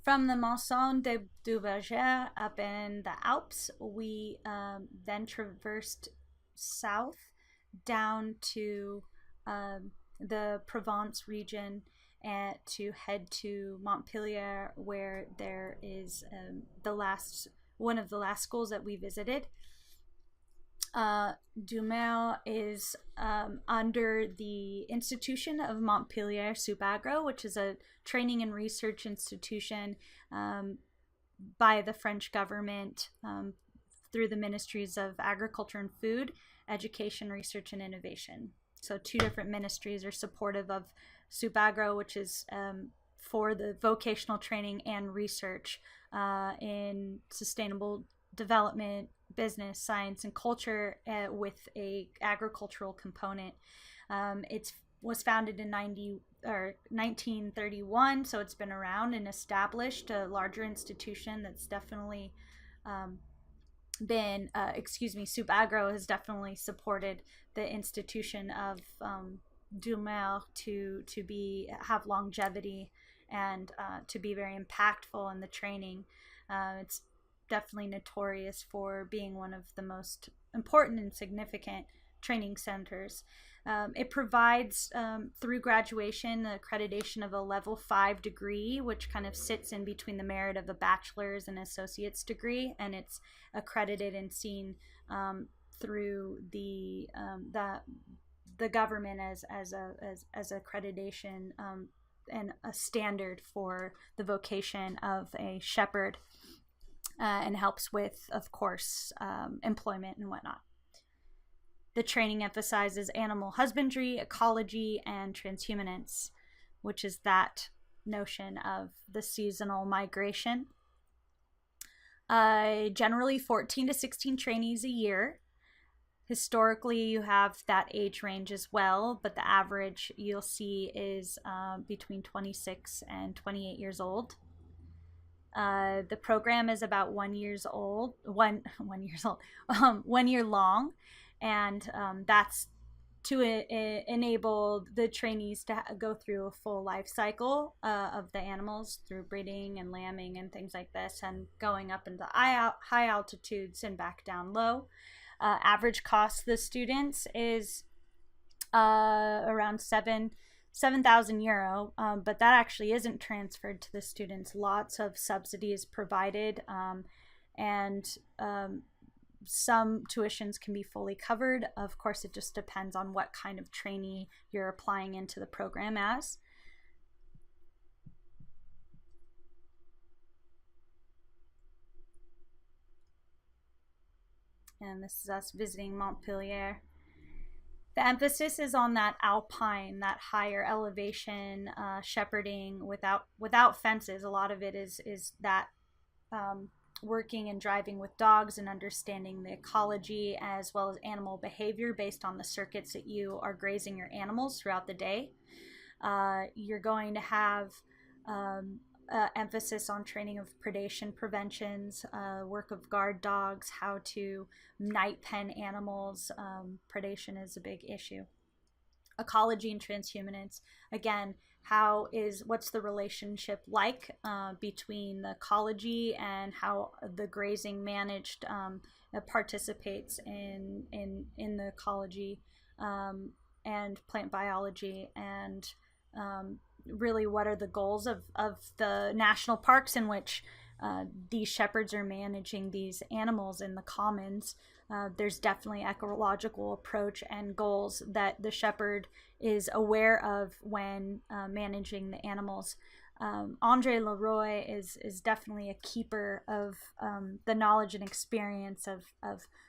From the Maçon du Berger up in the Alps, we then traversed south down to the Provence region and to head to Montpellier, where there is one of the last schools that we visited. Merle is under the institution of Montpellier SupAgro, which is a training and research institution by the French government through the Ministries of Agriculture and Food, Education, Research, and Innovation. So 2 different ministries are supportive of SupAgro, which is for the vocational training and research in sustainable development, business, science, and culture with a agricultural component. It was founded in 1931, so it's been around and established, a larger institution that's definitely SupAgro has definitely supported the institution of Merle to have longevity and to be very impactful in the training. It's definitely notorious for being one of the most important and significant training centers. It provides, through graduation, the accreditation of a level 5 degree, which kind of sits in between the merit of a bachelor's and associate's degree, and it's accredited and seen through the government as accreditation and a standard for the vocation of a shepherd. And helps with, of course, employment and whatnot. The training emphasizes animal husbandry, ecology, and transhumance, which is that notion of the seasonal migration. Generally 14 to 16 trainees a year. Historically, you have that age range as well, but the average you'll see is between 26 and 28 years old. The program is about 1 year long, and that's to enable the trainees to go through a full life cycle of the animals through breeding and lambing and things like this, and going up into high altitudes and back down low. Average cost to the students is around 7,000 euro, but that actually isn't transferred to the students. Lots of subsidies provided, and some tuitions can be fully covered. Of course, it just depends on what kind of trainee you're applying into the program as. And this is us visiting Montpellier. The emphasis is on that alpine, that higher elevation shepherding without fences. A lot of it is that working and driving with dogs and understanding the ecology as well as animal behavior based on the circuits that you are grazing your animals throughout the day. You're going to have emphasis on training of predation preventions, work of guard dogs, how to night pen animals. Predation is a big issue. Ecology and transhumance, again, what's the relationship like between the ecology and how the grazing managed participates in the ecology and plant biology, and really what are the goals of the national parks in which these shepherds are managing these animals in the commons. There's definitely ecological approach and goals that the shepherd is aware of when managing the animals. Andre Leroy is definitely a keeper of the knowledge and experience of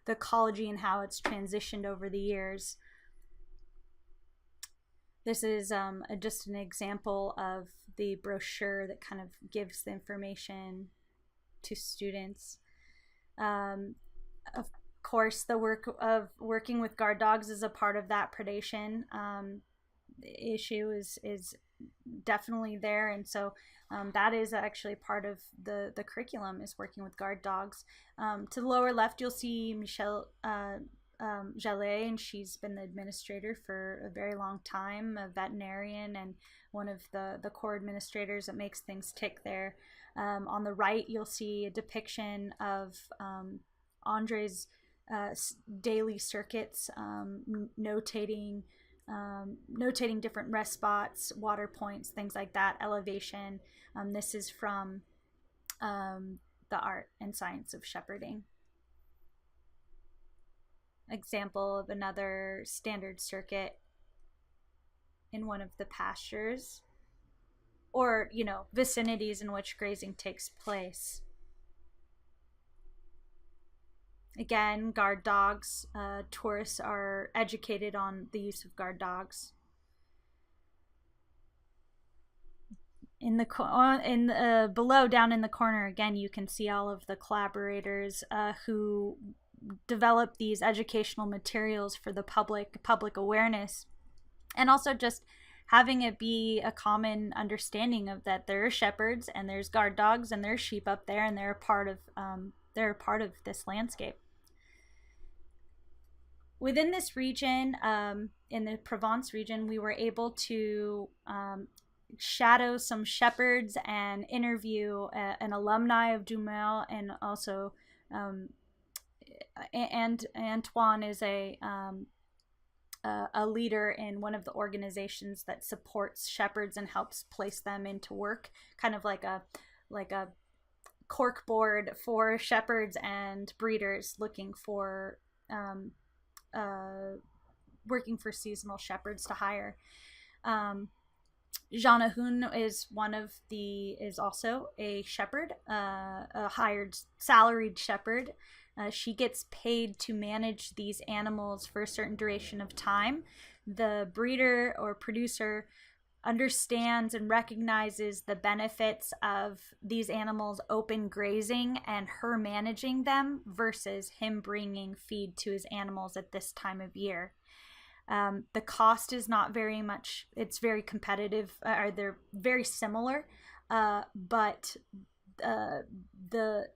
the ecology and how it's transitioned over the years. This is just an example of the brochure that kind of gives the information to students. Of course, the work of working with guard dogs is a part of that predation issue is definitely there, and so that is actually part of the curriculum, is working with guard dogs. To the lower left, you'll see Michelle Jallet, and she's been the administrator for a very long time, a veterinarian, and one of the core administrators that makes things tick there. On the right, you'll see a depiction of Andre's daily circuits, notating different rest spots, water points, things like that, elevation. This is from the art and science of shepherding. Example of another standard circuit in one of the pastures, or, you know, vicinities in which grazing takes place. Again, guard dogs. Tourists are educated on the use of guard dogs. Below, down in the corner, again, you can see all of the collaborators who develop these educational materials for the public awareness, and also just having it be a common understanding of that there are shepherds and there's guard dogs and there's sheep up there, and they're a part of this landscape. Within this region, in the Provence region, we were able to shadow some shepherds and interview an alumni of Merle, and also and Antoine is a leader in one of the organizations that supports shepherds and helps place them into work, kind of like a cork board for shepherds and breeders looking for working for seasonal shepherds to hire. Jean Ahun is also a shepherd, a hired salaried shepherd. She gets paid to manage these animals for a certain duration of time. The breeder or producer understands and recognizes the benefits of these animals open grazing and her managing them versus him bringing feed to his animals at this time of year. The cost is not very much, it's very competitive, or they're very similar, but the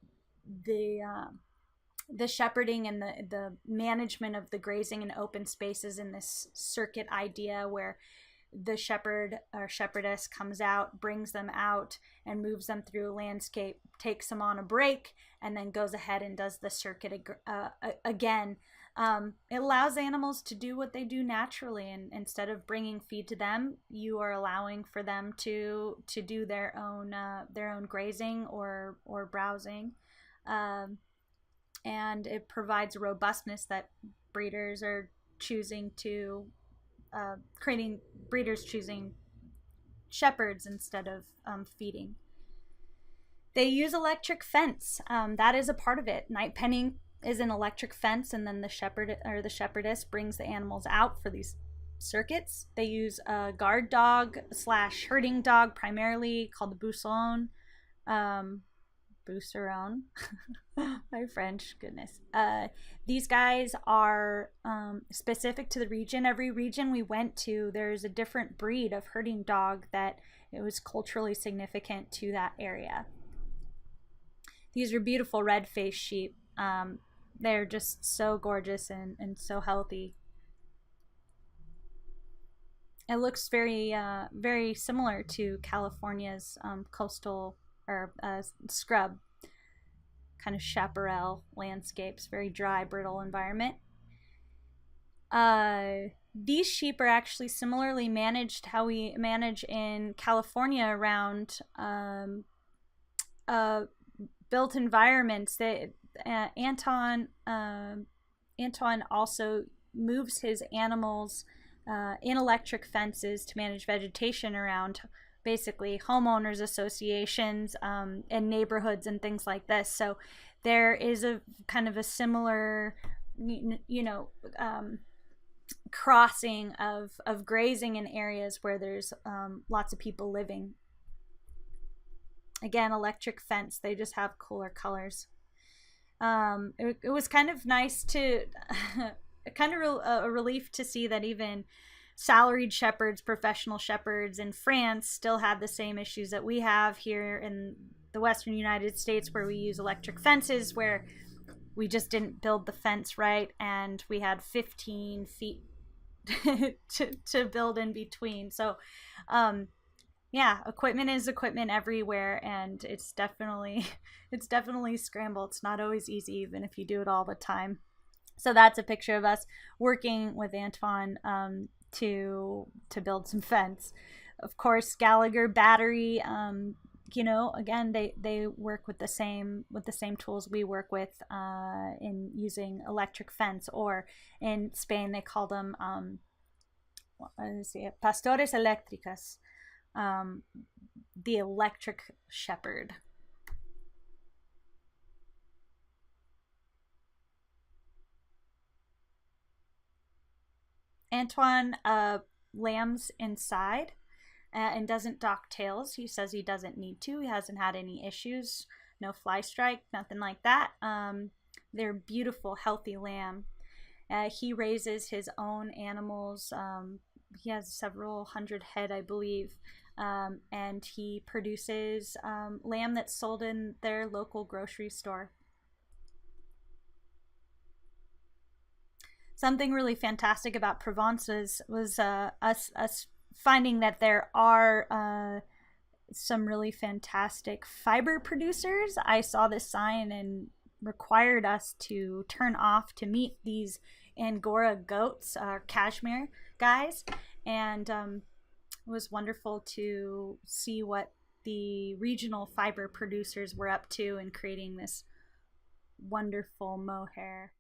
shepherding and the management of the grazing and open spaces in this circuit idea, where the shepherd or shepherdess comes out, brings them out, and moves them through a landscape, takes them on a break, and then goes ahead and does the circuit again. It allows animals to do what they do naturally, and instead of bringing feed to them, you are allowing for them to do their own grazing or browsing, and it provides a robustness that breeders are choosing to breeders choosing shepherds instead of feeding. They use electric fence. That is a part of it. Night penning is an electric fence, and then the shepherd or the shepherdess brings the animals out for these circuits. They use a guard dog / herding dog, primarily called the Bousseron. Bousseron. My French, goodness. These guys are specific to the region. Every region we went to, there's a different breed of herding dog that it was culturally significant to that area. These are beautiful red-faced sheep. They're just so gorgeous and so healthy. It looks very very similar to California's coastal or scrub kind of chaparral landscapes, very dry, brittle environment. These sheep are actually similarly managed how we manage in California around built environments. Antoine also moves his animals in electric fences to manage vegetation around basically homeowners associations and neighborhoods and things like this. So there is a kind of a similar, crossing of grazing in areas where there's lots of people living. Again, electric fence. They just have cooler colors. It was kind of nice to, a relief to see that even salaried shepherds, professional shepherds in France still had the same issues that we have here in the Western United States, where we use electric fences, where we just didn't build the fence right, and we had 15 feet to build in between. So Yeah, equipment is equipment everywhere, and it's definitely scrambled. It's not always easy, even if you do it all the time. So that's a picture of us working with Antoine to build some fence. Of course, Gallagher battery. Again, they work with the same tools we work with in using electric fence, or in Spain they call them pastores eléctricas, um, the electric shepherd. Antoine lambs inside and doesn't dock tails. He says he doesn't need to. He hasn't had any issues, no fly strike, nothing like that. They're beautiful, healthy lamb. He raises his own animals. He has several hundred head, I believe. And he produces lamb that's sold in their local grocery store. Something really fantastic about Provence was us finding that there are some really fantastic fiber producers. I saw this sign and required us to turn off to meet these Angora goats, cashmere guys, and it was wonderful to see what the regional fiber producers were up to in creating this wonderful mohair.